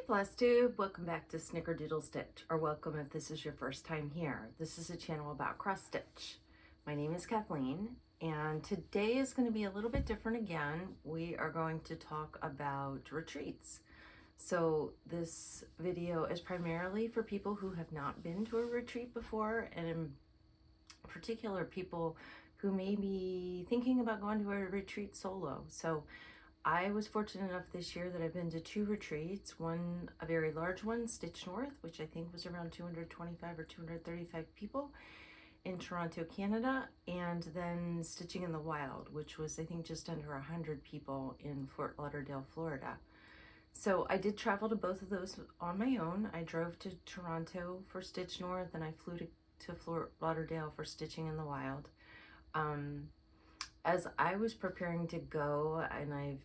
Flosstube, welcome back to Snickerdoodle Stitch, or welcome if this is your first time here. This is a channel about cross stitch. My name is Kathleen, and today is going to be a little bit different again. We are going to talk about retreats. So this video is primarily for people who have not been to a retreat before, and in particular people who may be thinking about going to a retreat solo. So I was fortunate enough this year that I've been to two retreats, one a very large one, Stitch North, which I think was around 225 or 235 people in Toronto, Canada, and then Stitching in the Wild, which was I think just under 100 people in Fort Lauderdale, Florida. So I did travel to both of those on my own. I drove to Toronto for Stitch North and I flew to Fort Lauderdale for Stitching in the Wild. As I was preparing to go, and I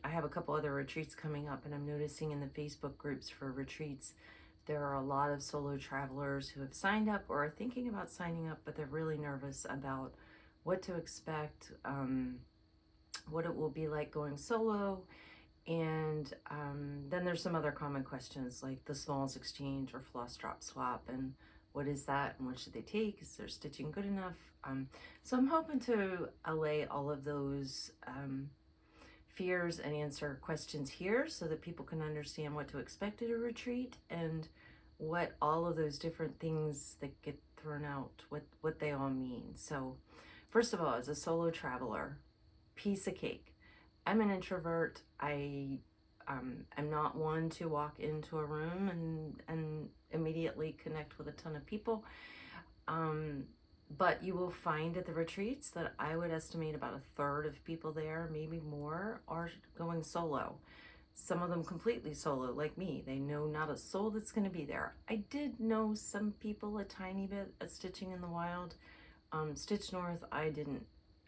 have a couple other retreats coming up, and I'm noticing in the Facebook groups for retreats, there are a lot of solo travelers who have signed up or are thinking about signing up, but they're really nervous about what to expect, what it will be like going solo. And then there's some other common questions like the smalls exchange or floss drop swap, and what is that and what should they take? Is their stitching good enough? So I'm hoping to allay all of those fears and answer questions here so that people can understand what to expect at a retreat and what all of those different things that get thrown out, what they all mean. So first of all, as a solo traveler, piece of cake. I'm an introvert. I'm not one to walk into a room and immediately connect with a ton of people. But you will find at the retreats that I would estimate about a third of people there, maybe more, are going solo. Some of them completely solo, like me. They know not a soul that's going to be there. I did know some people a tiny bit at Stitching in the Wild. Stitch North, I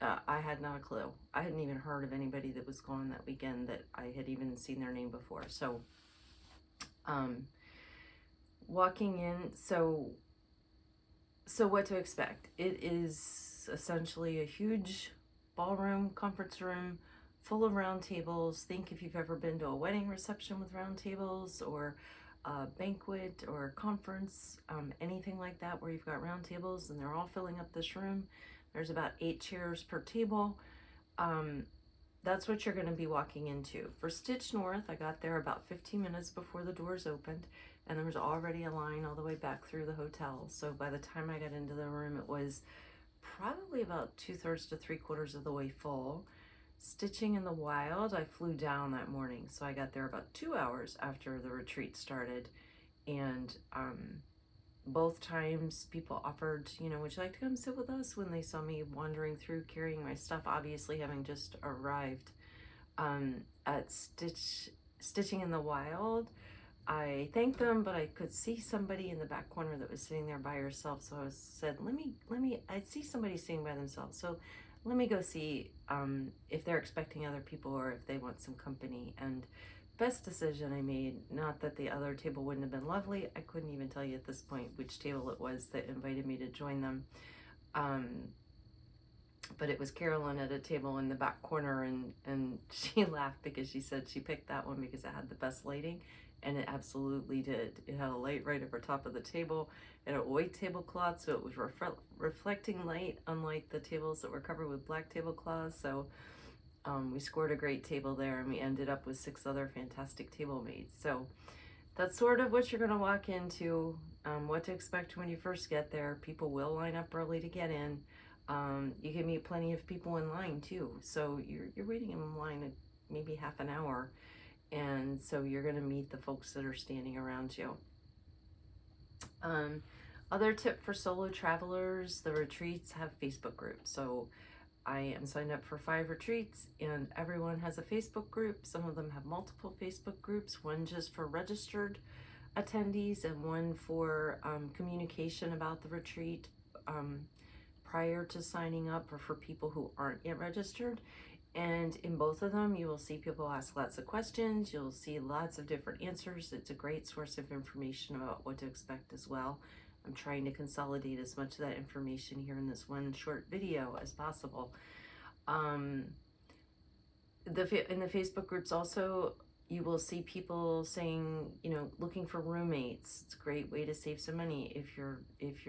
had not a clue. I hadn't even heard of anybody that was gone that weekend that I had even seen their name before. So, walking in, so what to expect? It is essentially a huge ballroom, conference room, full of round tables. Think if you've ever been to a wedding reception with round tables, or a banquet or a conference, anything like that where you've got round tables and they're all filling up this room. There's about 8 chairs per table. That's what you're going to be walking into. For Stitch North, I got there about 15 minutes before the doors opened, and there was already a line all the way back through the hotel. So by the time I got into the room, it was probably about 2/3 to 3/4 of the way full. Stitching in the Wild, I flew down that morning, so I got there about 2 hours after the retreat started, and both times people offered, would you like to come sit with us, when they saw me wandering through carrying my stuff, obviously having just arrived at Stitching in the Wild. I thanked them, but I could see somebody in the back corner that was sitting there by herself, so I said, I see somebody sitting by themselves, so let me go see if they're expecting other people or if they want some company. And best decision I made. Not that the other table wouldn't have been lovely. I couldn't even tell you at this point which table it was that invited me to join them. But it was Carolyn at a table in the back corner, and she laughed because she said she picked that one because it had the best lighting, and it absolutely did. It had a light right over top of the table. It had a white tablecloth, so it was reflecting light, unlike the tables that were covered with black tablecloths. So we scored a great table there, and we ended up with 6 other fantastic table mates. So that's sort of what you're going to walk into, what to expect when you first get there. People will line up early to get in. You can meet plenty of people in line too. So you're waiting in line maybe half an hour, and so you're going to meet the folks that are standing around you. Other tip for solo travelers, the retreats have Facebook groups. So I am signed up for 5 retreats, and everyone has a Facebook group. Some of them have multiple Facebook groups, one just for registered attendees and one for communication about the retreat prior to signing up, or for people who aren't yet registered. And in both of them, you will see people ask lots of questions. You'll see lots of different answers. It's a great source of information about what to expect as well. I'm trying to consolidate as much of that information here in this one short video as possible. In the Facebook groups also, You will see people saying, you know, looking for roommates. It's a great way to save some money if you're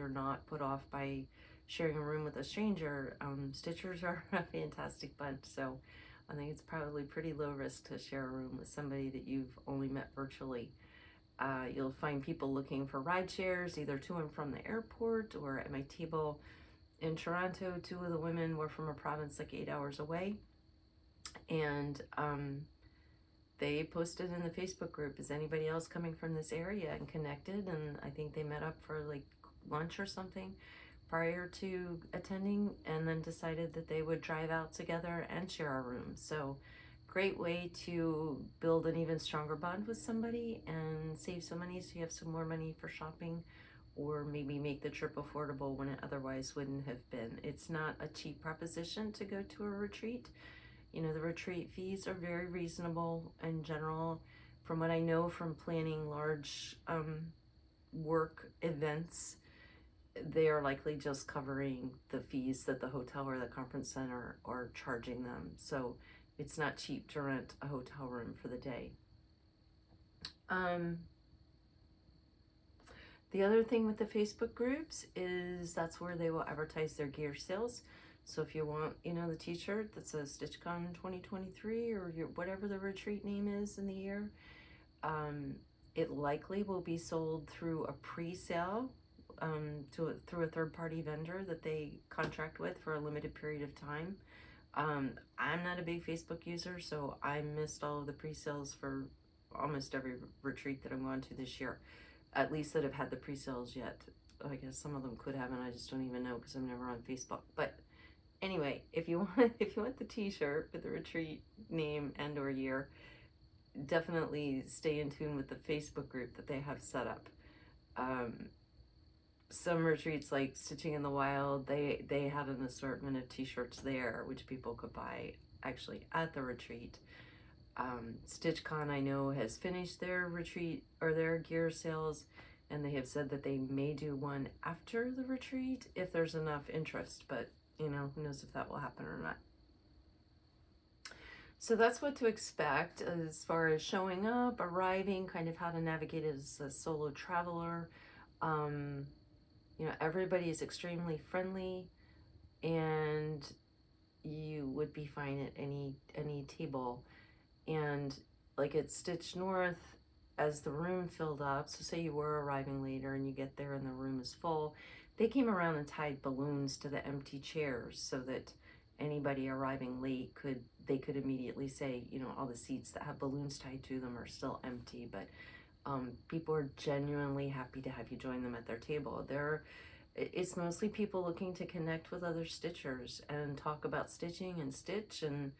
not put off by sharing a room with a stranger. Stitchers are a fantastic bunch, so I think it's probably pretty low risk to share a room with somebody that you've only met virtually. You'll find people looking for ride shares, either to and from the airport or at my table in Toronto. Two of the women were from a province like 8 hours away, and they posted in the Facebook group, is anybody else coming from this area, and connected, and I think they met up for like lunch or something prior to attending, and then decided that they would drive out together and share a room. So great way to build an even stronger bond with somebody and save some money so you have some more money for shopping, or maybe make the trip affordable when it otherwise wouldn't have been. It's not a cheap proposition to go to a retreat. You know, the retreat fees are very reasonable in general. From what I know from planning large work events, they are likely just covering the fees that the hotel or the conference center are charging them. So it's not cheap to rent a hotel room for the day. The other thing with the Facebook groups is that's where they will advertise their gear sales. So if you want, you know, the t-shirt that says StitchCon 2023 or whatever the retreat name is in the year, it likely will be sold through a pre-sale through a third-party vendor that they contract with for a limited period of time. I'm not a big Facebook user, so I missed all of the pre-sales for almost every retreat that I'm going to this year, at least that have had the pre-sales yet. I guess some of them could have, and I just don't even know because I'm never on Facebook. But anyway, if you want the t-shirt with the retreat name and or year, definitely stay in tune with the Facebook group that they have set up. Some retreats like Stitching in the Wild, they had an assortment of t-shirts there which people could buy actually at the retreat. StitchCon, I know, has finished their retreat or their gear sales, and they have said that they may do one after the retreat if there's enough interest, but you know, who knows if that will happen or not. So that's what to expect as far as showing up, arriving, kind of how to navigate as a solo traveler. You know, everybody is extremely friendly, and you would be fine at any table. And like at Stitch North, as the room filled up, so say you were arriving later and you get there and the room is full, they came around and tied balloons to the empty chairs so that anybody arriving late could immediately say, you know, all the seats that have balloons tied to them are still empty. But people are genuinely happy to have you join them at their table. It's mostly people looking to connect with other stitchers and talk about stitching and stitch, and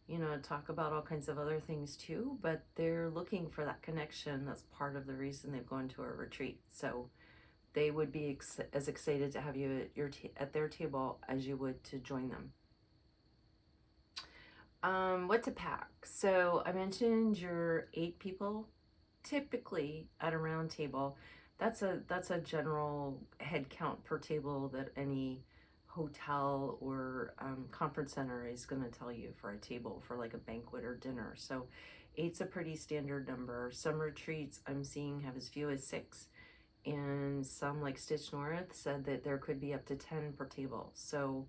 you know, talk about all kinds of other things too, but they're looking for that connection. That's part of the reason they've gone to a retreat. So they would be as excited to have you at their table as you would to join them. What to pack? So I mentioned you're 8 people, typically at a round table. That's a general head count per table that any hotel or conference center is going to tell you for a table for like a banquet or dinner. So 8's a pretty standard number. Some retreats I'm seeing have as few as 6, and some like Stitch North said that there could be up to 10 per table. So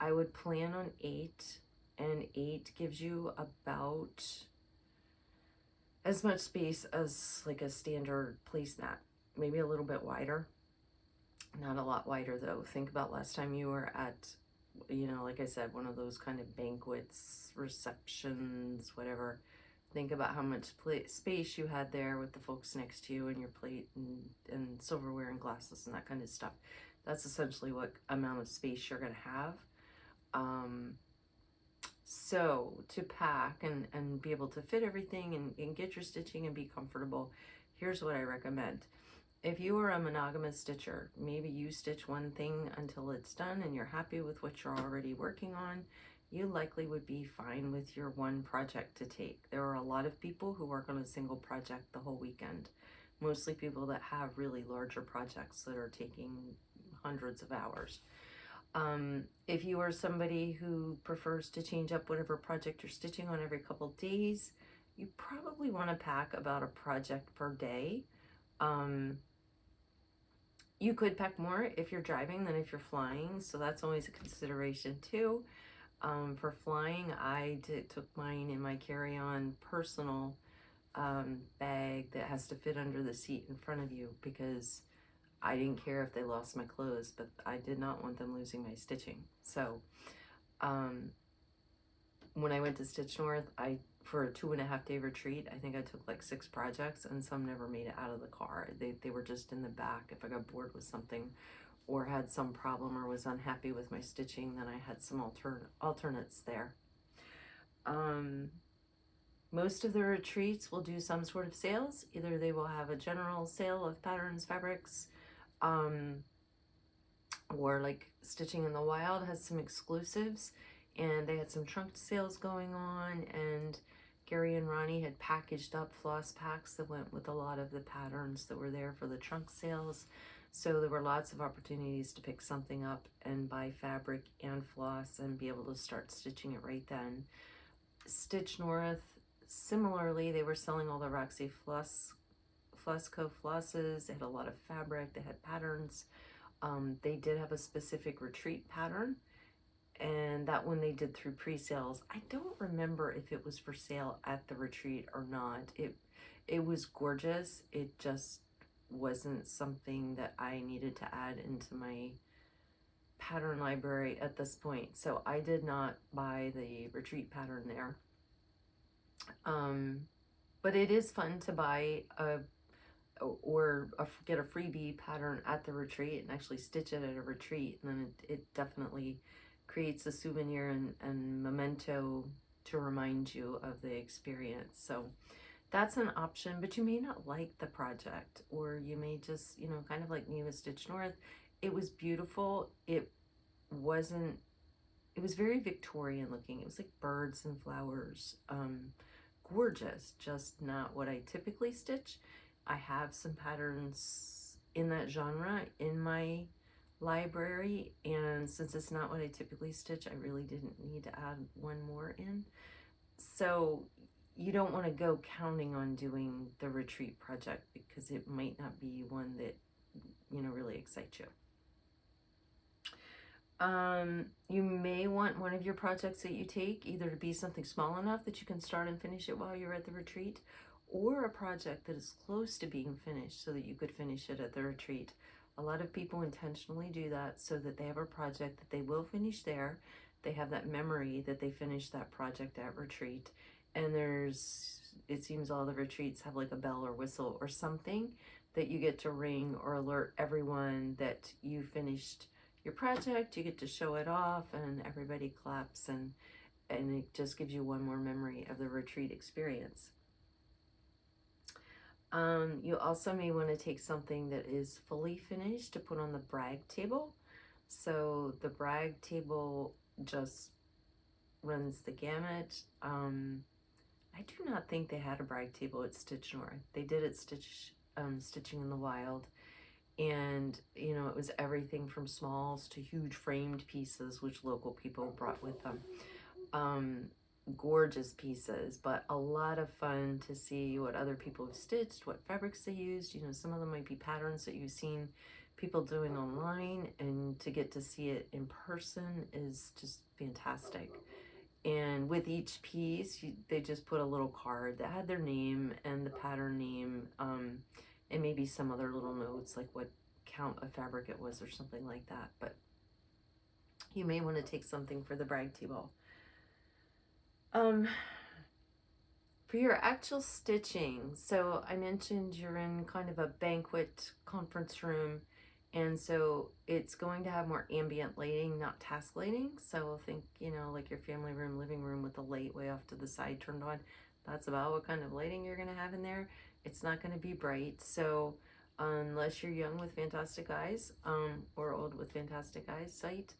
I would plan on 8, and 8 gives you about as much space as like a standard placemat, maybe a little bit wider. Not a lot wider though. Think about last time you were at, you know, like I said, one of those kind of banquets, receptions, whatever. Think about how much space you had there with the folks next to you and your plate and silverware and glasses and that kind of stuff. That's essentially what amount of space you're going to have. So to pack and be able to fit everything and get your stitching and be comfortable, here's what I recommend. If you are a monogamous stitcher, maybe you stitch one thing until it's done and you're happy with what you're already working on, you likely would be fine with your one project to take. There are a lot of people who work on a single project the whole weekend, mostly people that have really larger projects that are taking hundreds of hours. If you are somebody who prefers to change up whatever project you're stitching on every couple days, you probably want to pack about a project per day. You could pack more if you're driving than if you're flying, so that's always a consideration too. For flying, I took mine in my carry-on personal bag that has to fit under the seat in front of you, because I didn't care if they lost my clothes, but I did not want them losing my stitching. So when I went to Stitch North, for a 2.5-day retreat, I think I took like 6 projects, and some never made it out of the car. They were just in the back. If I got bored with something or had some problem or was unhappy with my stitching, then I had some alternates there. Most of the retreats will do some sort of sales. Either they will have a general sale of patterns, fabrics, or like Stitching in the Wild has some exclusives, and they had some trunk sales going on, and Gary and Ronnie had packaged up floss packs that went with a lot of the patterns that were there for the trunk sales. So there were lots of opportunities to pick something up and buy fabric and floss and be able to start stitching it right then. Stitch North, similarly, they were selling all the Roxy Flossco flosses. They had a lot of fabric. They had patterns. They did have a specific retreat pattern, and that one they did through pre-sales. I don't remember if it was for sale at the retreat or not. It was gorgeous. It just wasn't something that I needed to add into my pattern library at this point, so I did not buy the retreat pattern there. But it is fun to buy get a freebie pattern at the retreat and actually stitch it at a retreat, and then it definitely creates a souvenir and memento to remind you of the experience. So that's an option, but you may not like the project, or you may just, you know, kind of like me with Stitch North. It was beautiful. It was very Victorian looking. It was like birds and flowers. Gorgeous, just not what I typically stitch. I have some patterns in that genre in my library, and since it's not what I typically stitch, I really didn't need to add one more in. So you don't want to go counting on doing the retreat project, because it might not be one that, you know, really excites you. You may want one of your projects that you take either to be something small enough that you can start and finish it while you're at the retreat, or a project that is close to being finished so that you could finish it at the retreat. A lot of people intentionally do that so that they have a project that they will finish there. They have that memory that they finished that project at retreat. And it seems all the retreats have like a bell or whistle or something that you get to ring or alert everyone that you finished your project. You get to show it off and everybody claps, and it just gives you one more memory of the retreat experience. You also may want to take something that is fully finished to put on the brag table. So the brag table just runs the gamut. I do not think they had a brag table at Stitch North. They did at Stitching in the Wild. And, you know, it was everything from smalls to huge framed pieces, which local people brought with them. Gorgeous pieces, but a lot of fun to see what other people have stitched, what fabrics they used. You know, some of them might be patterns that you've seen people doing online, and to get to see it in person is just fantastic. And with each piece, they just put a little card that had their name and the pattern name, and maybe some other little notes like what count of fabric it was or something like that. But you may want to take something for the brag table. For your actual stitching, so I mentioned you're in kind of a banquet conference room, and so it's going to have more ambient lighting, not task lighting. So think, you know, like your family room, living room with the light way off to the side turned on. That's about what kind of lighting you're going to have in there. It's not going to be bright. So unless you're young with fantastic eyes, or old with fantastic eyesight,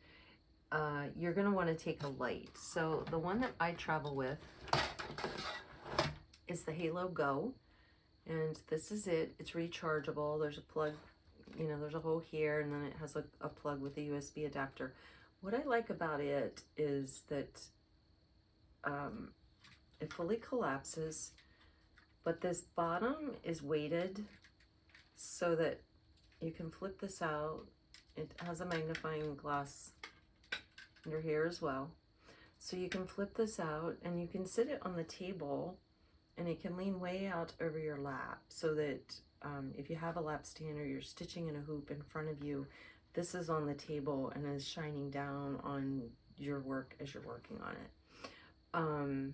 you're going to want to take a light. So the one that I travel with is the Halo Go, and this is it. It's rechargeable. There's a plug, you know, there's a hole here, and then it has a plug with a USB adapter. What I like about it is that it fully collapses, But this bottom is weighted so that you can flip this out. It has a magnifying glass under here as well. So you can flip this out and you can sit it on the table, and it can lean way out over your lap so that if you have a lap stand or you're stitching in a hoop in front of you, this is on the table and is shining down on your work as you're working on it.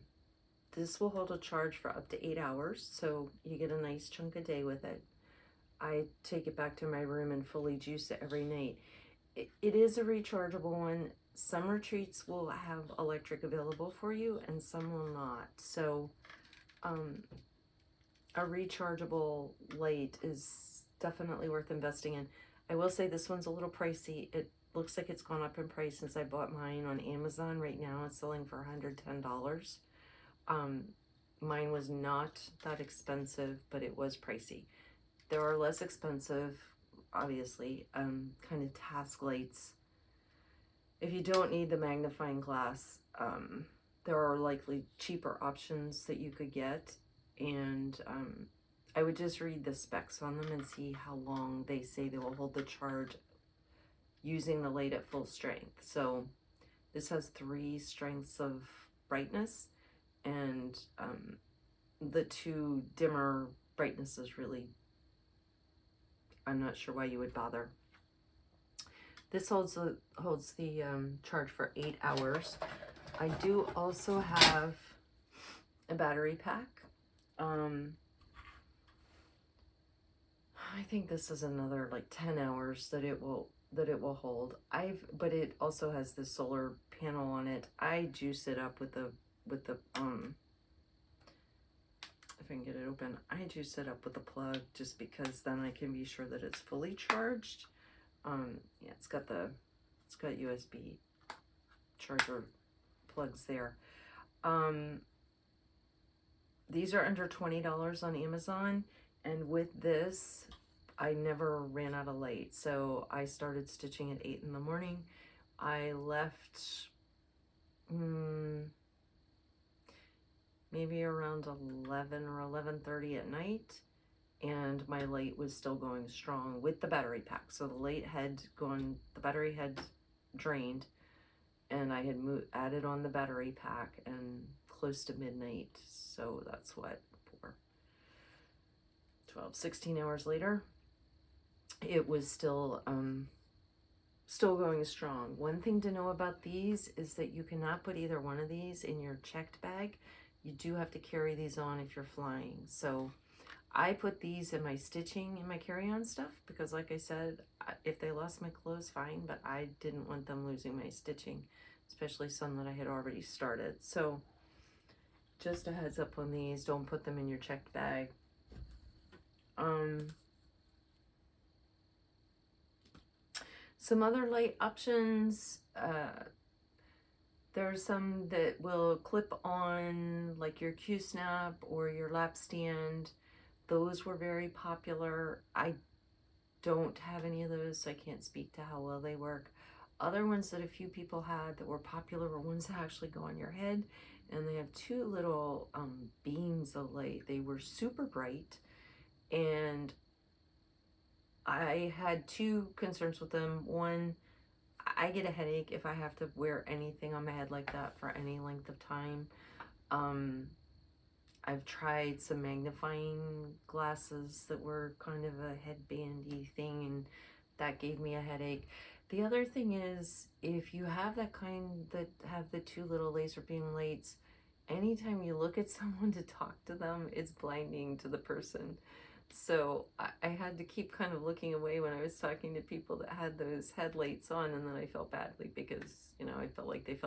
This will hold a charge for up to 8 hours, so you get a nice chunk a day with it. I take it back to my room and fully juice it every night. It is a rechargeable one. Some retreats will have electric available for you and some will not. So a rechargeable light is definitely worth investing in. I will say this one's a little pricey. It looks like it's gone up in price since I bought mine on Amazon. Right now it's selling for $110. Mine was not that expensive, but it was pricey. There are less expensive, obviously, kind of task lights. If you don't need the magnifying glass, there are likely cheaper options that you could get. And I would just read the specs on them and see how long they say they will hold the charge using the light at full strength. So this has 3 strengths of brightness, and the 2 dimmer brightnesses really, I'm not sure why you would bother. This holds the charge for 8 hours. I do also have a battery pack. I think this is another like 10 hours that it will hold. But it also has the solar panel on it. I juice it up with the if I can get it open, I juice it up with the plug just because then I can be sure that it's fully charged. Yeah, it's got USB charger plugs there. These are under $20 on Amazon, and with this I never ran out of light. So I started stitching at 8 in the morning. I left maybe around 11 or 11:30 at night, and my light was still going strong with the battery pack. So the light had gone, the battery had drained, and I had added on the battery pack, and close to midnight. So that's what, 16 hours later, it was still going strong. One thing to know about these is that you cannot put either one of these in your checked bag. You do have to carry these on if you're flying. So I put these in my stitching and my carry-on stuff because, like I said, if they lost my clothes, fine, but I didn't want them losing my stitching, especially some that I had already started. So just a heads up on these, don't put them in your checked bag. Some other light options, there's some that will clip on like your Q-snap or your lap stand. Those were very popular. I don't have any of those, so I can't speak to how well they work. Other ones that a few people had that were popular were ones that actually go on your head, and they have 2 little beams of light. They were super bright, and I had 2 concerns with them. One, I get a headache if I have to wear anything on my head like that for any length of time. I've tried some magnifying glasses that were kind of a headbandy thing, and that gave me a headache. The other thing is, if you have that kind that have the 2 little laser beam lights, anytime you look at someone to talk to them, it's blinding to the person. So I had to keep kind of looking away when I was talking to people that had those headlights on, and then I felt badly because, you know, I felt like they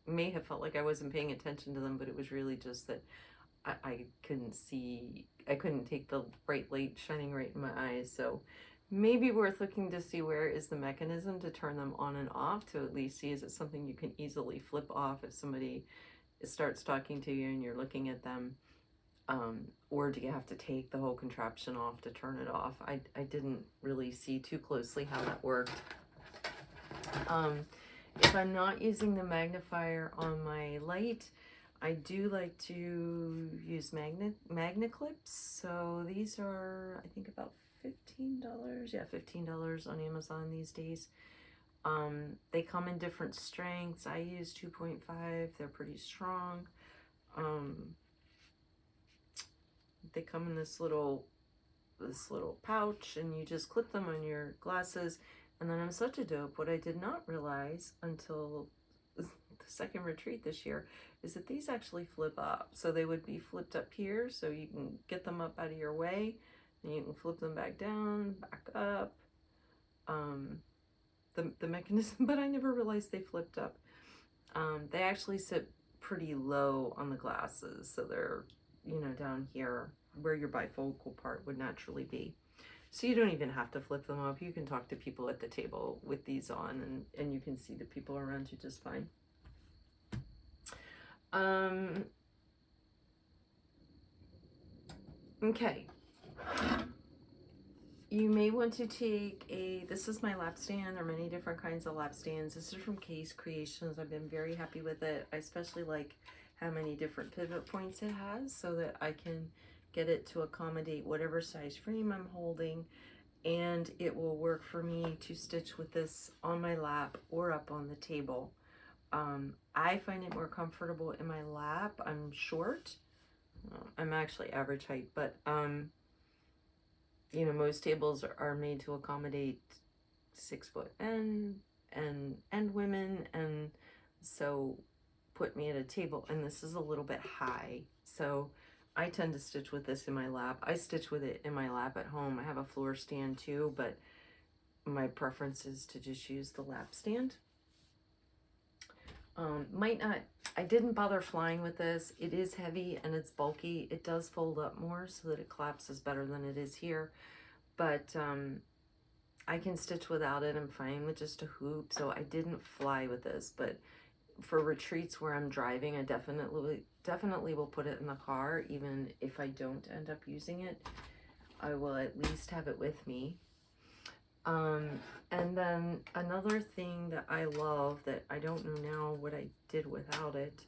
may have felt like I wasn't paying attention to them, but it was really just that I couldn't see, I couldn't take the bright light shining right in my eyes. So maybe worth looking to see where is the mechanism to turn them on and off, to at least see, is it something you can easily flip off if somebody starts talking to you and you're looking at them, or do you have to take the whole contraption off to turn it off? I didn't really see too closely how that worked. If I'm not using the magnifier on my light, I do like to use Magni-Clips. So these are, I think, about $15. Yeah, $15 on Amazon these days. They come in different strengths. I use 2.5. They're pretty strong. They come in this little pouch, and you just clip them on your glasses. And then I'm such a dope. What I did not realize until the second retreat this year is that these actually flip up. So they would be flipped up here, so you can get them up out of your way, and you can flip them back down, back up. The mechanism, but I never realized they flipped up. They actually sit pretty low on the glasses, so they're, you know, down here where your bifocal part would naturally be. So you don't even have to flip them up. You can talk to people at the table with these on, and you can see the people around you just fine. Okay. You may want to take this is my lap stand. There are many different kinds of lap stands. This is from Case Creations. I've been very happy with it. I especially like how many different pivot points it has, so that I can get it to accommodate whatever size frame I'm holding, and it will work for me to stitch with this on my lap or up on the table. I find it more comfortable in my lap. I'm short. I'm actually average height, but you know, most tables are made to accommodate 6 foot and women, and so put me at a table, and this is a little bit high, so I tend to stitch with this in my lap. I stitch with it in my lap at home. I have a floor stand too, but my preference is to just use the lap stand. I didn't bother flying with this. It is heavy and it's bulky. It does fold up more so that it collapses better than it is here, but I can stitch without it. I'm fine with just a hoop, so I didn't fly with this. But for retreats where I'm driving, I definitely will put it in the car. Even if I don't end up using it, I will at least have it with me. And then another thing that I love that I don't know now what I did without it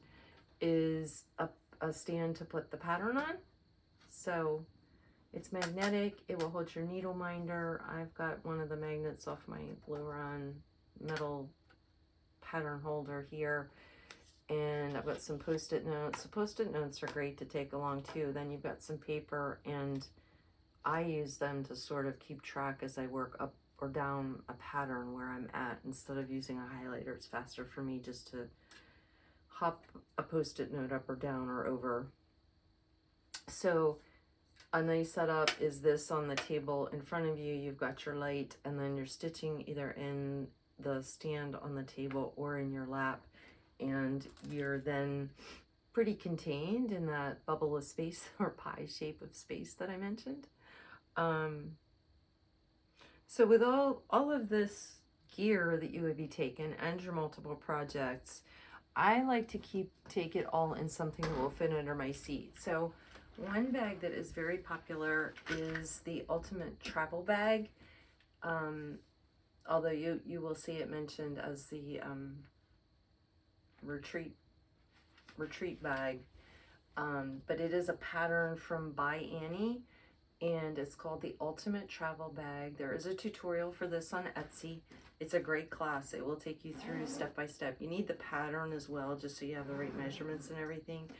is a stand to put the pattern on. So it's magnetic. It will hold your needle minder. I've got one of the magnets off my Bluron metal pattern holder here, and I've got some post-it notes. The post-it notes are great to take along too. Then you've got some paper, and I use them to sort of keep track as I work up or down a pattern where I'm at. Instead of using a highlighter, it's faster for me just to hop a post-it note up or down or over. So a nice setup is this on the table in front of you. You've got your light, and then you're stitching either in the stand on the table or in your lap, and you're then pretty contained in that bubble of space or pie shape of space that I mentioned. So with all of this gear that you would be taking and your multiple projects, I like to take it all in something that will fit under my seat. So one bag that is very popular is the Ultimate Travel Bag. Although you will see it mentioned as the retreat bag, but it is a pattern from By Annie, and it's called the Ultimate Travel Bag. There is a tutorial for this on Etsy. It's a great class. It will take you through step by step. You need the pattern as well, just so you have the right measurements and everything.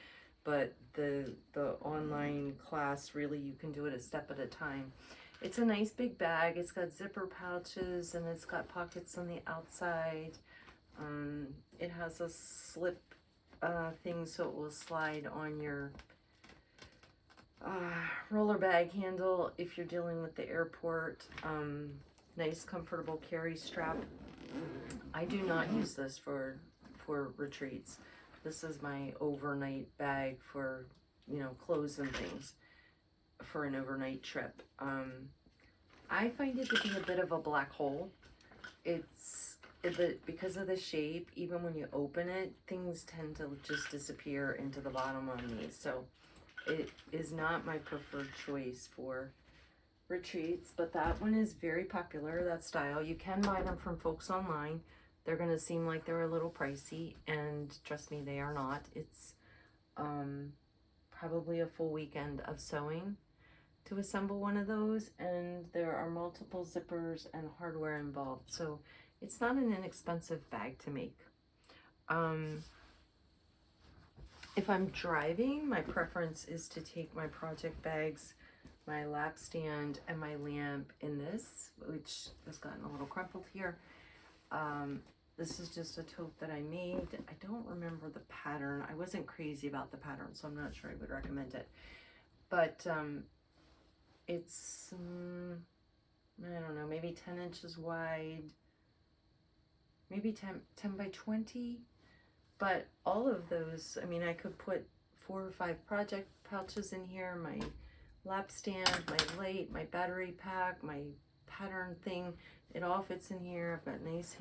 But the online class, really, you can do it a step at a time. It's a nice big bag. It's got zipper pouches, and it's got pockets on the outside. It has a slip thing, so it will slide on your roller bag handle if you're dealing with the airport. Nice comfortable carry strap. I do not use this for retreats. This is my overnight bag for, you know, clothes and things for an overnight trip. I find it to be a bit of a black hole. Because of the shape, even when you open it, things tend to just disappear into the bottom on me. So it is not my preferred choice for retreats, but that one is very popular, that style. You can buy them from folks online. They're going to seem like they're a little pricey, and trust me, they are not. It's probably a full weekend of sewing to assemble one of those, and there are multiple zippers and hardware involved, so it's not an inexpensive bag to make. If I'm driving, my preference is to take my project bags, my lap stand, and my lamp in this, which has gotten a little crumpled here. This is just a tote that I made. I don't remember the pattern. I wasn't crazy about the pattern, so I'm not sure I would recommend it. But it's, I don't know, maybe 10 inches wide, maybe 10 by 20. But all of those, I mean, I could put 4 or 5 project pouches in here, my lap stand, my light, my battery pack, my pattern thing. It all fits in here. I've got nice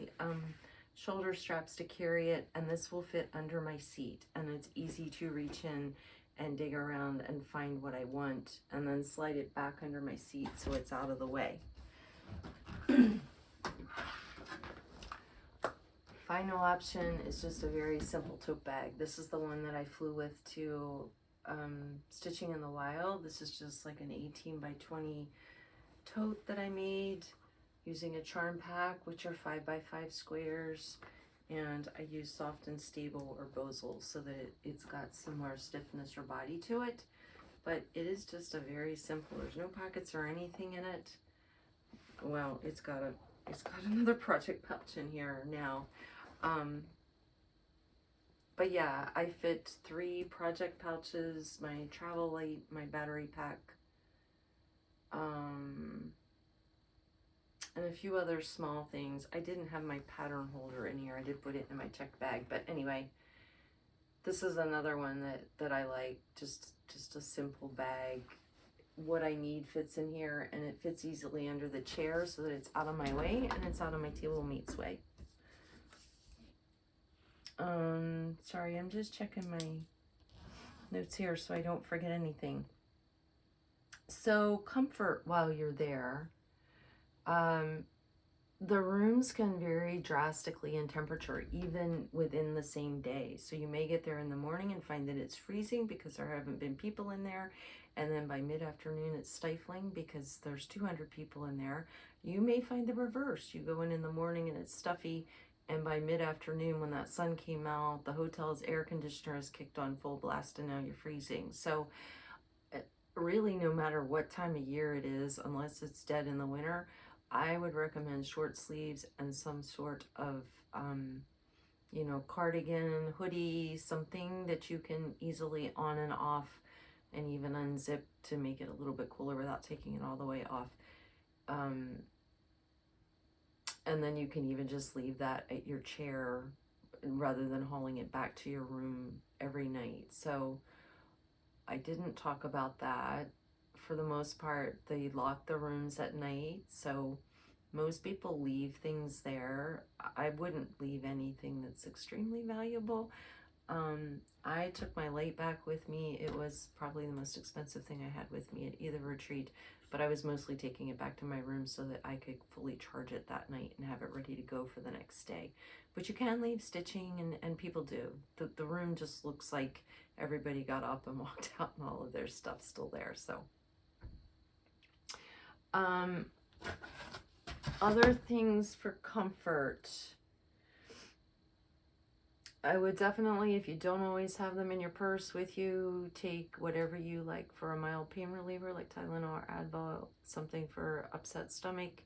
shoulder straps to carry it, and this will fit under my seat, and it's easy to reach in and dig around and find what I want, and then slide it back under my seat so it's out of the way. Final option is just a very simple tote bag. This is the one that I flew with to Stitching in the Wild. This is just like an 18 by 20 tote that I made using a charm pack, which are 5 by 5 squares, and I use soft and stable or Bozels so that it's got some more stiffness or body to it. But it is just a very simple, there's no pockets or anything in it. Well, it's got another project pouch in here now. But yeah, I fit 3 project pouches, my travel light, my battery pack, and a few other small things. I didn't have my pattern holder in here. I did put it in my check bag, but anyway, this is another one that I like. Just a simple bag. What I need fits in here, and it fits easily under the chair so that it's out of my way and it's out of my table mate's way. Sorry, I'm just checking my notes here so I don't forget anything. So comfort while you're there. The rooms can vary drastically in temperature, even within the same day. So you may get there in the morning and find that it's freezing because there haven't been people in there. And then by mid-afternoon, it's stifling because there's 200 people in there. You may find the reverse. You go in the morning and it's stuffy. And by mid-afternoon, when that sun came out, the hotel's air conditioner is kicked on full blast and now you're freezing. So really, no matter what time of year it is, unless it's dead in the winter, I would recommend short sleeves and some sort of, you know, cardigan, hoodie, something that you can easily on and off and even unzip to make it a little bit cooler without taking it all the way off. And then you can even just leave that at your chair rather than hauling it back to your room every night. So I didn't talk about that. For the most part, they lock the rooms at night, so most people leave things there. I wouldn't leave anything that's extremely valuable. I took my light back with me. It was probably the most expensive thing I had with me at either retreat, but I was mostly taking it back to my room so that I could fully charge it that night and have it ready to go for the next day. But you can leave stitching, and people do. The room just looks like everybody got up and walked out and all of their stuff's still there. So other things for comfort, I would definitely, if you don't always have them in your purse with you, take whatever you like for a mild pain reliever, like Tylenol or Advil, something for upset stomach.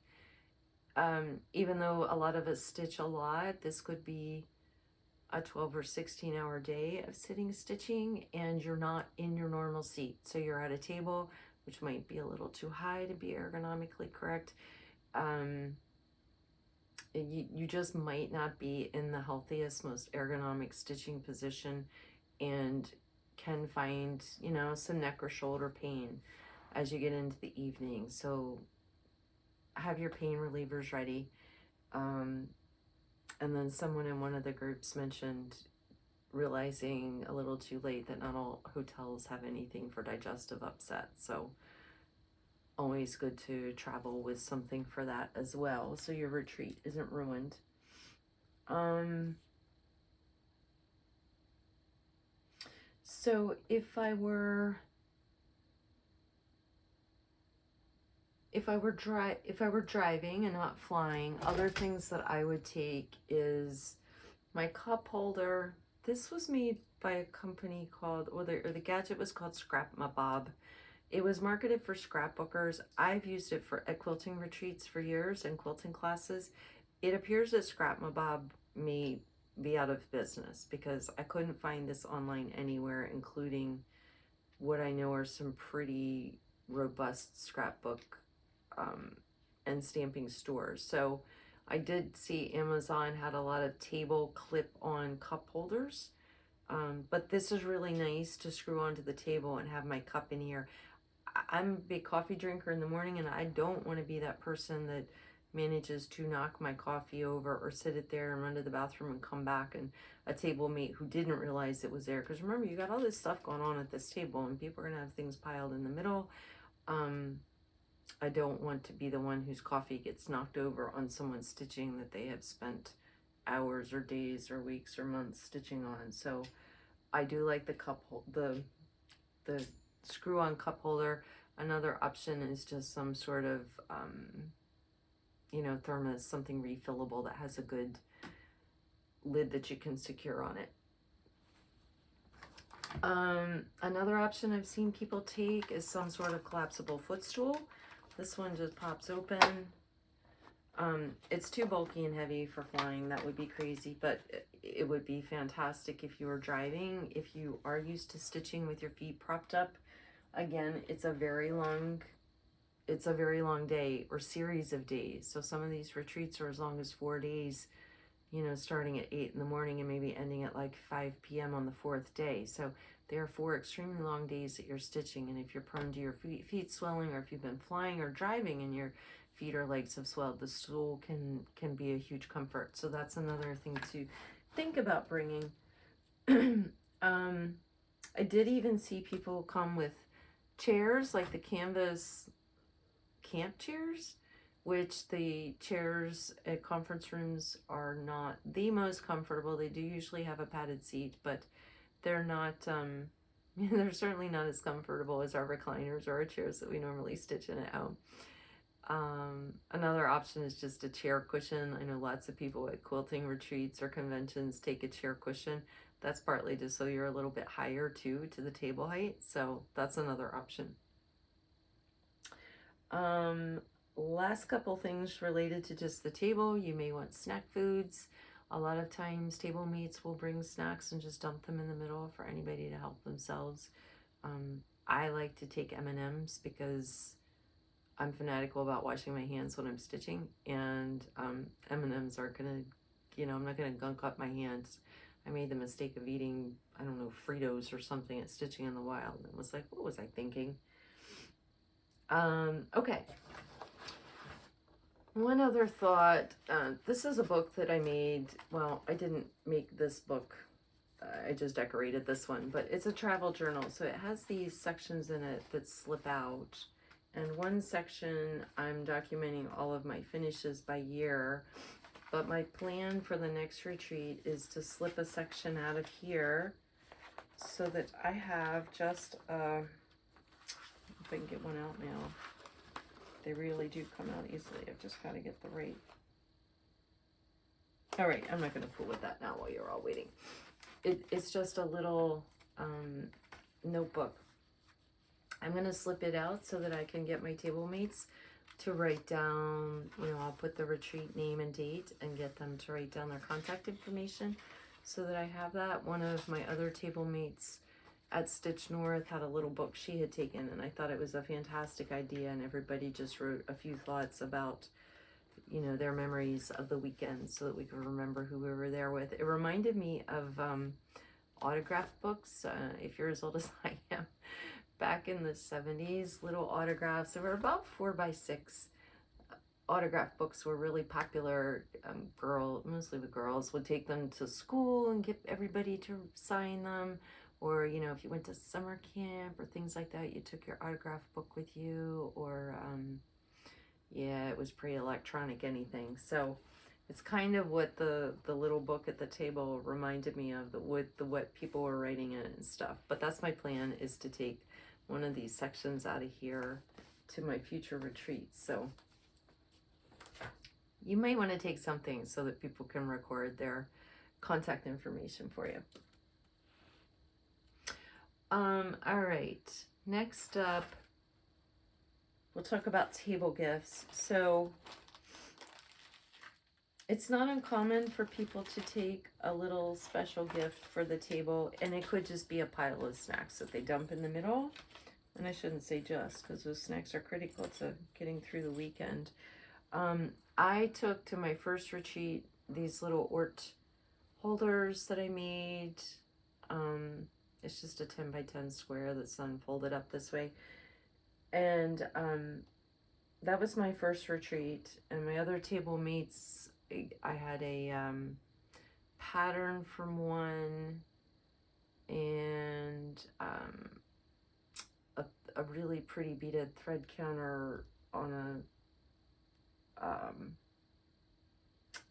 Even though a lot of us stitch a lot, this could be a 12 or 16 hour day of sitting stitching, and you're not in your normal seat. So you're at a table, which might be a little too high to be ergonomically correct. You just might not be in the healthiest, most ergonomic stitching position, and can find, you know, some neck or shoulder pain as you get into the evening. So have your pain relievers ready. And then someone in one of the groups mentioned realizing a little too late that not all hotels have anything for digestive upset. So always good to travel with something for that as well, so your retreat isn't ruined. So if I were driving and not flying, other things that I would take is my cup holder. This was made by a company called, or the gadget was called Scrap My Bob. It was marketed for scrapbookers. I've used it at quilting retreats for years and quilting classes. It appears that Scrap My Bob may be out of business because I couldn't find this online anywhere, including what I know are some pretty robust scrapbook and stamping stores. So I did see Amazon had a lot of table clip-on cup holders, but this is really nice to screw onto the table and have my cup in here. I'm a big coffee drinker in the morning, and I don't want to be that person that manages to knock my coffee over or sit it there and run to the bathroom and come back, and a table mate who didn't realize it was there. Because remember, you got all this stuff going on at this table, and people are going to have things piled in the middle. I don't want to be the one whose coffee gets knocked over on someone's stitching that they have spent hours or days or weeks or months stitching on. So I do like the the screw-on cup holder. Another option is just some sort of you know, thermos, something refillable that has a good lid that you can secure on it. Another option I've seen people take is some sort of collapsible footstool. This one just pops open. It's too bulky and heavy for flying. That would be crazy, but it would be fantastic if you were driving. If you are used to stitching with your feet propped up, again, it's a very long day or series of days. So some of these retreats are as long as 4 days, you know, starting at 8 in the morning and maybe ending at like 5 p.m. on the 4th day. So there are 4 extremely long days that you're stitching. And if you're prone to your feet swelling, or if you've been flying or driving and your feet or legs have swelled, the stool can be a huge comfort. So that's another thing to think about bringing. I did even see people come with chairs, like the canvas camp chairs, which the chairs at conference rooms are not the most comfortable. They do usually have a padded seat, but they're not, they're certainly not as comfortable as our recliners or our chairs that we normally stitch in at home. Another option is just a chair cushion. I know lots of people at quilting retreats or conventions take a chair cushion. That's partly just so you're a little bit higher too, to the table height. So that's another option. Last couple things related to just the table. You may want snack foods. A lot of times table mates will bring snacks and just dump them in the middle for anybody to help themselves. I like to take M&Ms because I'm fanatical about washing my hands when I'm stitching, and M&Ms aren't gonna, you know, I'm not gonna gunk up my hands. I made the mistake of eating, I don't know, Fritos or something at Stitching in the Wild, and was like, what was I thinking? Okay. One other thought, this is a book that I made. Well, I didn't make this book. I just decorated this one, but it's a travel journal. So it has these sections in it that slip out. And one section, I'm documenting all of my finishes by year. But my plan for the next retreat is to slip a section out of here so that I have just, if I can get one out now. They really do come out easily. I've just got to get the right. All right, I'm not going to fool with that now while you're all waiting. It's just a little notebook. I'm going to slip it out so that I can get my table mates to write down, you know, I'll put the retreat name and date and get them to write down their contact information so that I have that. One of my other table mates at Stitch North had a little book she had taken, and I thought it was a fantastic idea, and everybody just wrote a few thoughts about, you know, their memories of the weekend so that we could remember who we were there with. It reminded me of autograph books, if you're as old as I am. Back in the 70s, little autographs. There were about 4x6 autograph books were really popular. Mostly the girls would take them to school and get everybody to sign them. Or, you know, if you went to summer camp or things like that, you took your autograph book with you. Or, yeah, it was pre-electronic anything. So It's kind of what the little book at the table reminded me of, what people were writing in it and stuff. But that's my plan, is to take one of these sections out of here to my future retreats. So you might want to take something so that people can record their contact information for you. All right, next up, we'll talk about table gifts. So it's not uncommon for people to take a little special gift for the table, and it could just be a pile of snacks that they dump in the middle. And I shouldn't say just, because those snacks are critical to getting through the weekend. I took to my first retreat these little Ort holders that I made. It's just a 10 by 10 square that's unfolded up this way. And that was my first retreat. And my other table mates, I had a pattern from one, and a really pretty beaded thread counter on a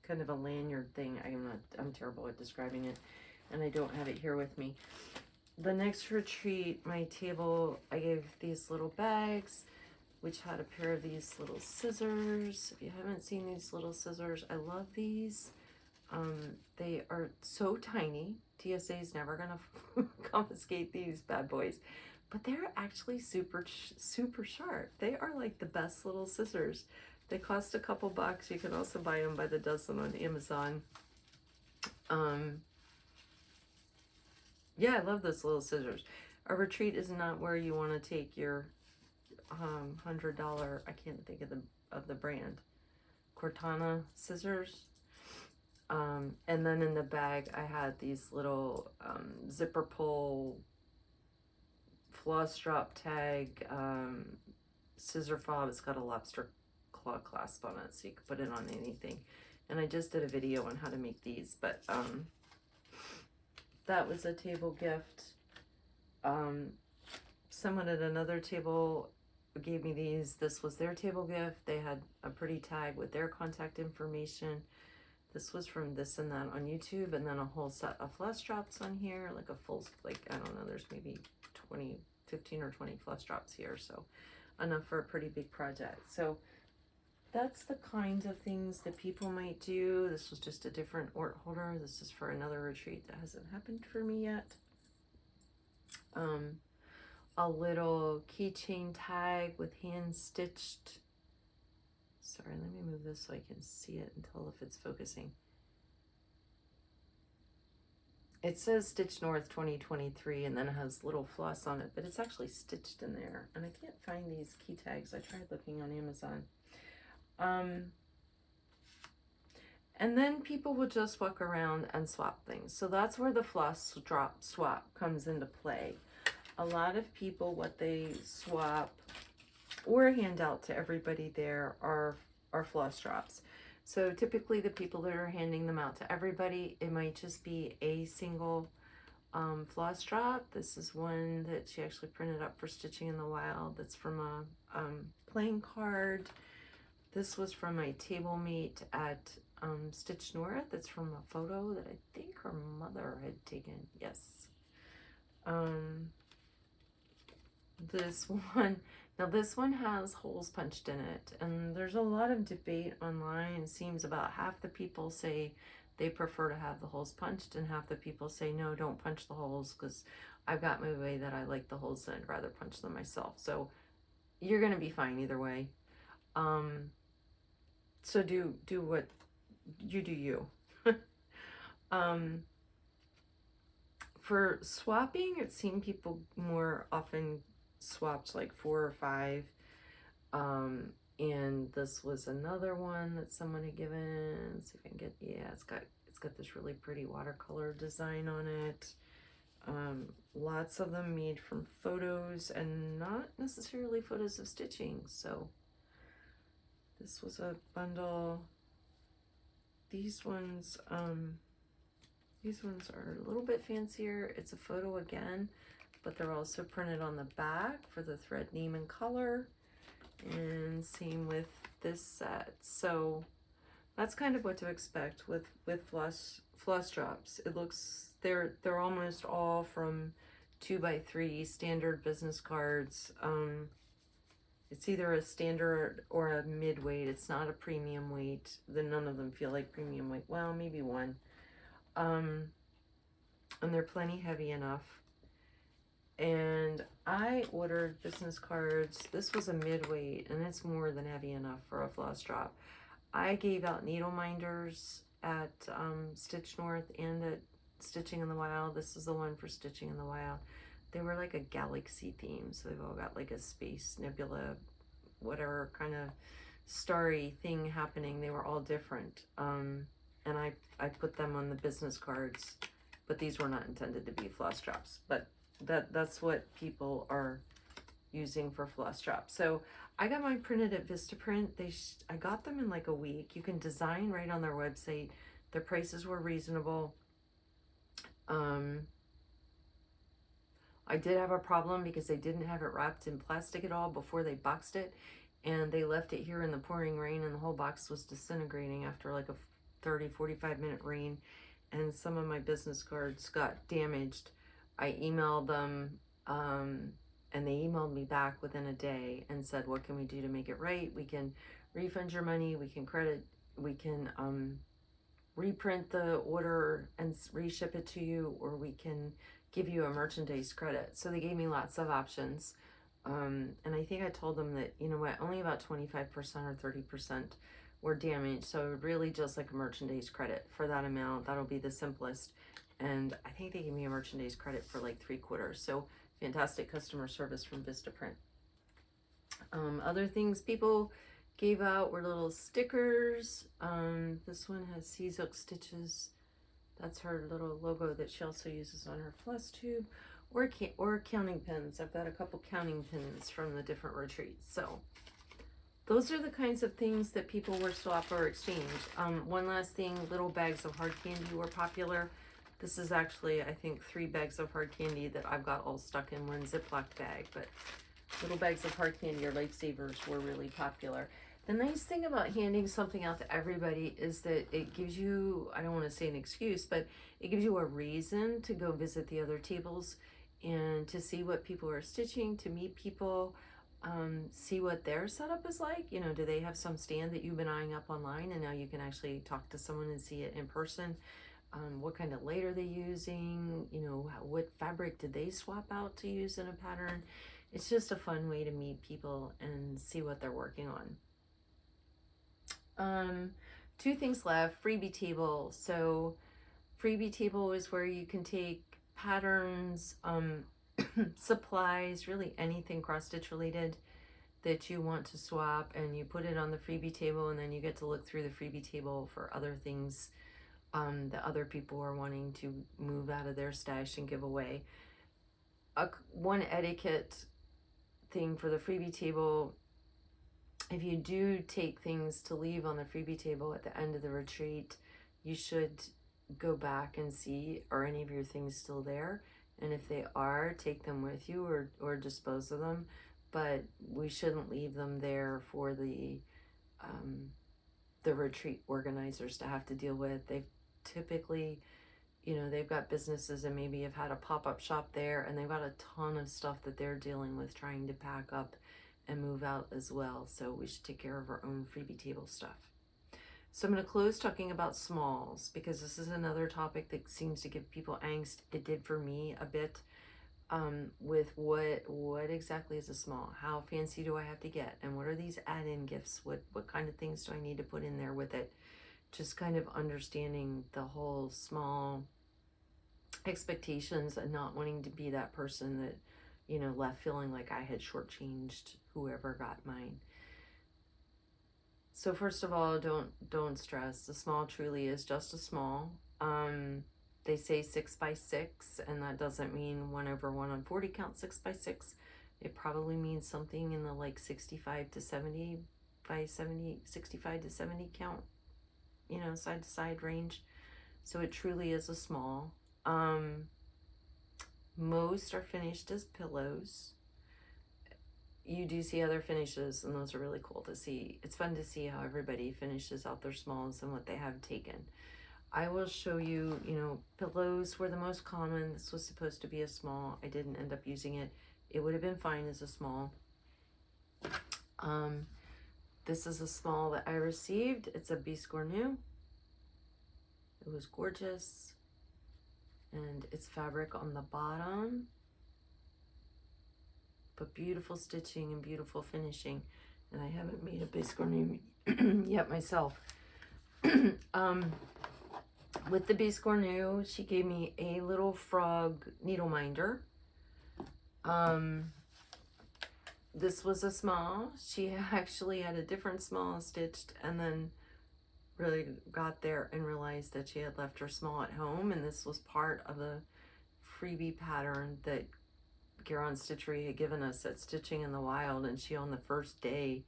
kind of a lanyard thing. I'm terrible at describing it, and I don't have it here with me. The next retreat, my table, I gave these little bags, which had a pair of these little scissors. If you haven't seen these little scissors, I love these. They are so tiny. TSA is never gonna confiscate these bad boys, but they're actually super sharp. They are like the best little scissors. They cost a couple bucks. You can also buy them by the dozen on Amazon. Yeah, I love those little scissors. A retreat is not where you want to take your $100, I can't think of the brand, Cortana scissors. And then in the bag I had these little zipper pull, floss drop tag, scissor fob. It's got a lobster claw clasp on it, so you can put it on anything. And I just did a video on how to make these, but that was a table gift. Someone at another table gave me these. This was their table gift. They had a pretty tag with their contact information. This was from This and That on YouTube, and then a whole set of Floss drops on here, like a full, like, I don't know, there's maybe 15 or 20 Floss drops here, so enough for a pretty big project. So that's the kinds of things that people might do. This was just a different Ort holder. This is for another retreat that hasn't happened for me yet. A little keychain tag with hand stitched. Sorry, let me move this so I can see it and tell if it's focusing. It says Stitch North 2023, and then it has little floss on it, but it's actually stitched in there. And I can't find these key tags. I tried looking on Amazon. And then people will just walk around and swap things. So that's where the floss drop swap comes into play. A lot of people, what they swap or hand out to everybody there are floss drops. So typically the people that are handing them out to everybody, it might just be a single floss drop. This is one that she actually printed up for Stitching in the Wild. That's from a playing card. This was from my table mate at Stitch North. It's from a photo that I think her mother had taken. Yes. This one, now this one has holes punched in it, and there's a lot of debate online. It seems about half the people say they prefer to have the holes punched, and half the people say no, don't punch the holes, because I've got my way that I like the holes and I'd rather punch them myself. So you're gonna be fine either way. So do what you do. For swapping, it seemed people more often swapped like 4 or 5. And this was another one that someone had given. Let's see if I can get, yeah, it's got this really pretty watercolor design on it. Lots of them made from photos and not necessarily photos of stitching. So this was a bundle. These ones are a little bit fancier. It's a photo again, but they're also printed on the back for the thread name and color. And same with this set. So that's kind of what to expect with floss drops. It looks, they're almost all from 2x3 standard business cards. It's either a standard or a mid-weight. It's not a premium weight. Then none of them feel like premium weight. Well, maybe one. And they're plenty heavy enough. And I ordered business cards. This was a mid-weight, and it's more than heavy enough for a floss drop. I gave out needle minders at Stitch North and at Stitching in the Wild. This is the one for Stitching in the Wild. They were like a galaxy theme, so they've all got like a space nebula, whatever kind of starry thing happening. They were all different. And I put them on the business cards, but these were not intended to be floss drops. But that's what people are using for floss drops. So I got mine printed at Vistaprint. I got them in like a week. You can design right on their website. Their prices were reasonable. I did have a problem because they didn't have it wrapped in plastic at all before they boxed it, and they left it here in the pouring rain, and the whole box was disintegrating after like a 30-45 minute rain, and some of my business cards got damaged. I emailed them, and they emailed me back within a day and said, what can we do to make it right? We can refund your money, we can reprint the order and reship it to you, or we can give you a merchandise credit. So they gave me lots of options. And I think I told them that, you know what, only about 25% or 30% were damaged. So really just like a merchandise credit for that amount. That'll be the simplest. And I think they gave me a merchandise credit for like 3/4. So fantastic customer service from Vistaprint. Other things people gave out were little stickers. This one has Seasilk stitches. That's her little logo that she also uses on her Flosstube, or counting pins. I've got a couple counting pins from the different retreats. So those are the kinds of things that people were swap or exchange. One last thing, little bags of hard candy were popular. This is actually, I think, 3 bags of hard candy that I've got all stuck in one Ziploc bag, but little bags of hard candy or lifesavers were really popular. The nice thing about handing something out to everybody is that it gives you, I don't want to say an excuse, but it gives you a reason to go visit the other tables and to see what people are stitching, to meet people, see what their setup is like. You know, do they have some stand that you've been eyeing up online and now you can actually talk to someone and see it in person? What kind of light are they using? You know, what fabric did they swap out to use in a pattern? It's just a fun way to meet people and see what they're working on. 2 things left. Freebie table. So freebie table is where you can take patterns, supplies, really anything cross stitch related that you want to swap, and you put it on the freebie table, and then you get to look through the freebie table for other things that other people are wanting to move out of their stash and give away. One etiquette thing for the freebie table: if you do take things to leave on the freebie table at the end of the retreat, you should go back and see, are any of your things still there? And if they are, take them with you or dispose of them. But we shouldn't leave them there for the retreat organizers to have to deal with. They've typically, you know, they've got businesses and maybe have had a pop-up shop there, and they've got a ton of stuff that they're dealing with trying to pack up and move out as well. So we should take care of our own freebie table stuff. So I'm going to close talking about smalls, because this is another topic that seems to give people angst. It did for me a bit, with what exactly is a small? How fancy do I have to get? And what are these add-in gifts? What kind of things do I need to put in there with it? Just kind of understanding the whole small expectations and not wanting to be that person that, you know, left feeling like I had shortchanged whoever got mine. So first of all, don't stress. The small truly is just a small. They say 6x6, and that doesn't mean 1/1 on 40 count 6x6. It probably means something in the like 65 to 70 by 70, 65 to 70 count, you know, side to side range. So it truly is a small. Most are finished as pillows. you do see other finishes, and those are really cool to see. It's fun to see how everybody finishes out their smalls and what they have taken. I will show you, you know, pillows were the most common. This was supposed to be a small. I didn't end up using it. It would have been fine as a small. This is a small that I received. It's a Biscore New. It was gorgeous. And it's fabric on the bottom. But beautiful stitching and beautiful finishing. And I haven't made a Biscore New yet myself. With the Biscore New, she gave me a little frog needle minder. This was a small. She actually had a different small stitched, and then really got there and realized that she had left her small at home, and this was part of the freebie pattern that Guerin Stitchery had given us at Stitching in the Wild, and she on the first day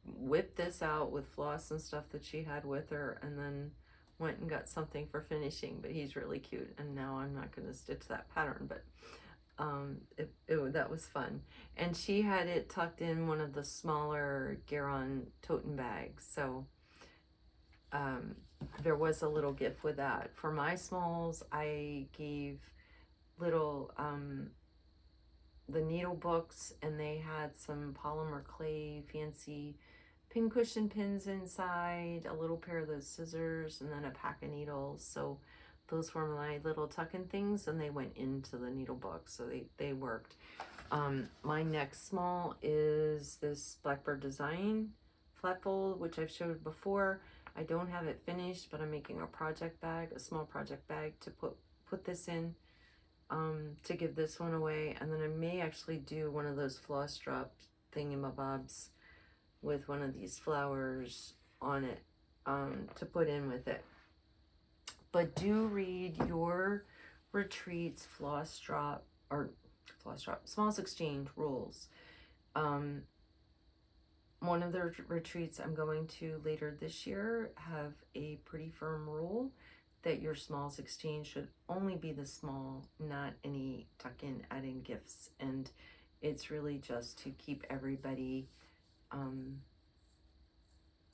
whipped this out with floss and stuff that she had with her, and then went and got something for finishing. But he's really cute, and now I'm not going to stitch that pattern, but that was fun. And she had it tucked in one of the smaller Guerin toten bags, so there was a little gift with that. For my smalls, I gave little the needle books, and they had some polymer clay fancy pincushion pins inside, a little pair of those scissors, and then a pack of needles. So those were my little tuck-in things, and they went into the needle book, so they worked. My next small is this Blackbird Design flat fold, which I've showed before. I don't have it finished, but I'm making a project bag, a small project bag to put this in, to give this one away. And then I may actually do one of those floss drop thingamabobs with one of these flowers on it, to put in with it. But do read your retreats floss drop smalls exchange rules. One of the retreats I'm going to later this year have a pretty firm rule that your smalls exchange should only be the small, not any tuck-in add-in gifts. And it's really just to keep everybody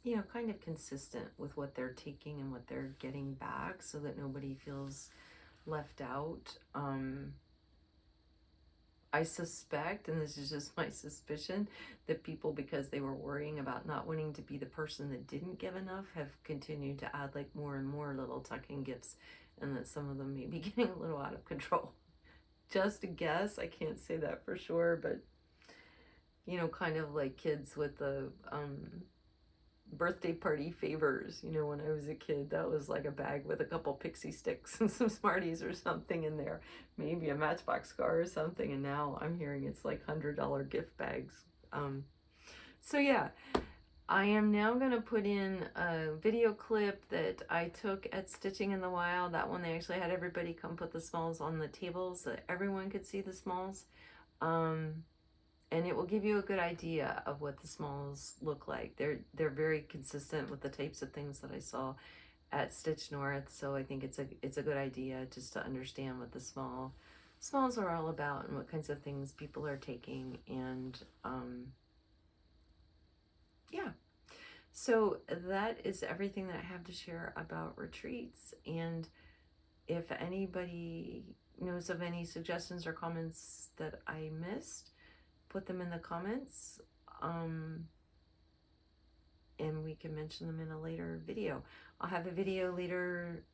you know, kind of consistent with what they're taking and what they're getting back, so that nobody feels left out. I suspect, and this is just my suspicion, that people, because they were worrying about not wanting to be the person that didn't give enough, have continued to add like more and more little tuck-in gifts, and that some of them may be getting a little out of control. Just a guess, I can't say that for sure, but you know, kind of like kids with the birthday party favors. You know, when I was a kid, that was like a bag with a couple pixie sticks and some Smarties or something in there, maybe a Matchbox car or something, and now I'm hearing it's like $100 gift bags. So yeah, I am now going to put in a video clip that I took at Stitching in the Wild. That one, they actually had everybody come put the smalls on the table so that everyone could see the smalls. And it will give you a good idea of what the smalls look like. They're very consistent with the types of things that I saw at Stitch North, so I think it's a good idea just to understand what the smalls are all about and what kinds of things people are taking. And yeah, so that is everything that I have to share about retreats. And if anybody knows of any suggestions or comments that I missed, put them in the comments, and we can mention them in a later video. I'll have a video later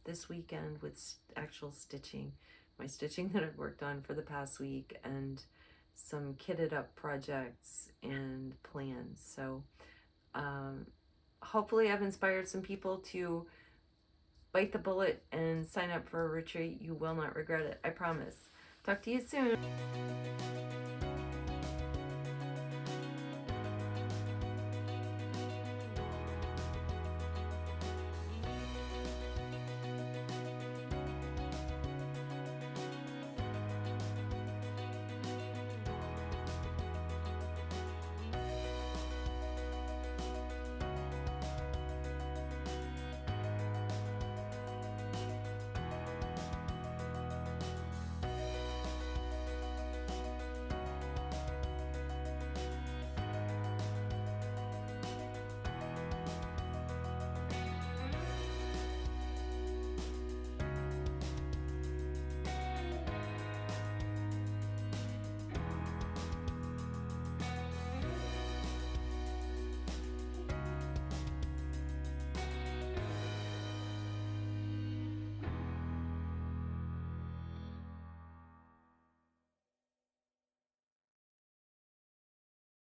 this weekend with actual stitching, my stitching that I've worked on for the past week, and some kitted up projects and plans. So hopefully I've inspired some people to bite the bullet and sign up for a retreat. You will not regret it, I promise. Talk to you soon.